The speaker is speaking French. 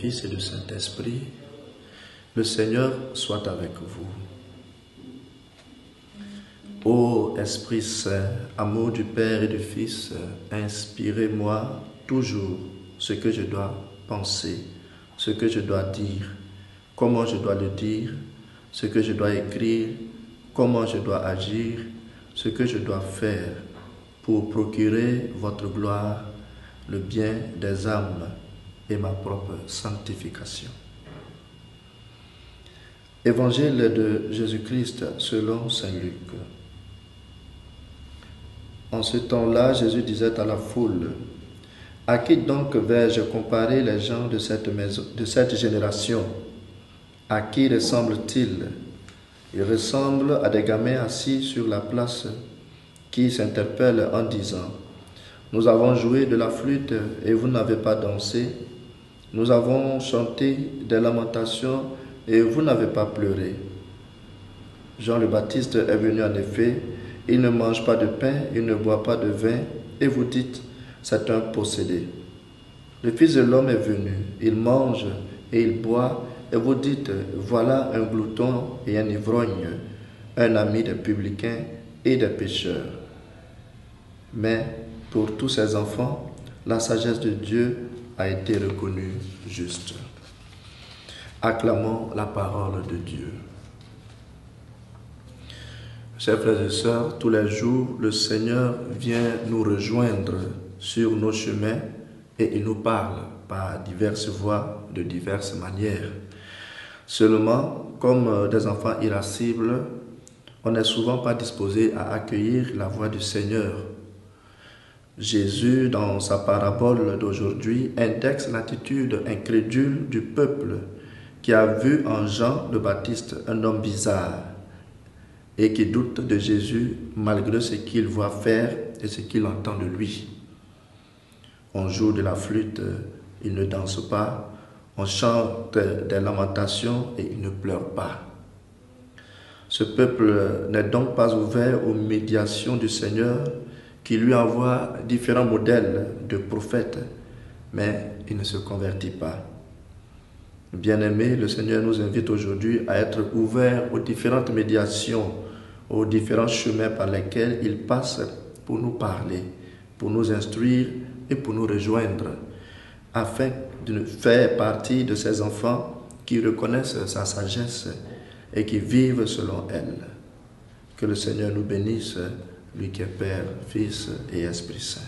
Fils et du Saint-Esprit, le Seigneur soit avec vous. Ô Esprit Saint, amour du Père et du Fils, inspirez-moi toujours ce que je dois penser, ce que je dois dire, comment je dois le dire, ce que je dois écrire, comment je dois agir, ce que je dois faire pour procurer votre gloire, le bien des âmes et ma propre sanctification. Évangile de Jésus-Christ selon saint Luc. En ce temps-là, Jésus disait à la foule: « À qui donc vais-je comparer les gens de cette génération? À qui ressemblent-ils? Ils ressemblent à des gamins assis sur la place qui s'interpellent en disant: « Nous avons joué de la flûte et vous n'avez pas dansé. Nous avons chanté des lamentations et vous n'avez pas pleuré. » Jean le Baptiste est venu en effet, il ne mange pas de pain, il ne boit pas de vin, et vous dites: c'est un possédé. Le Fils de l'homme est venu, il mange et il boit, et vous dites: voilà un glouton et un ivrogne, un ami des publicains et des pécheurs. Mais pour tous ces enfants, la sagesse de Dieu a été reconnue juste. Acclamons la parole de Dieu. Chers frères et sœurs, tous les jours, le Seigneur vient nous rejoindre sur nos chemins et il nous parle par diverses voies, de diverses manières. Seulement, comme des enfants irascibles, on n'est souvent pas disposé à accueillir la voix du Seigneur. Jésus, dans sa parabole d'aujourd'hui, indexe l'attitude incrédule du peuple qui a vu en Jean le Baptiste un homme bizarre et qui doute de Jésus malgré ce qu'il voit faire et ce qu'il entend de lui. On joue de la flûte, il ne danse pas. On chante des lamentations et il ne pleure pas. Ce peuple n'est donc pas ouvert aux médiations du Seigneur qui lui envoie différents modèles de prophètes, mais il ne se convertit pas. Bien-aimés, le Seigneur nous invite aujourd'hui à être ouverts aux différentes médiations, aux différents chemins par lesquels il passe pour nous parler, pour nous instruire et pour nous rejoindre, afin de faire partie de ces enfants qui reconnaissent sa sagesse et qui vivent selon elle. Que le Seigneur nous bénisse, lui qui est Père, Fils et Esprit Saint.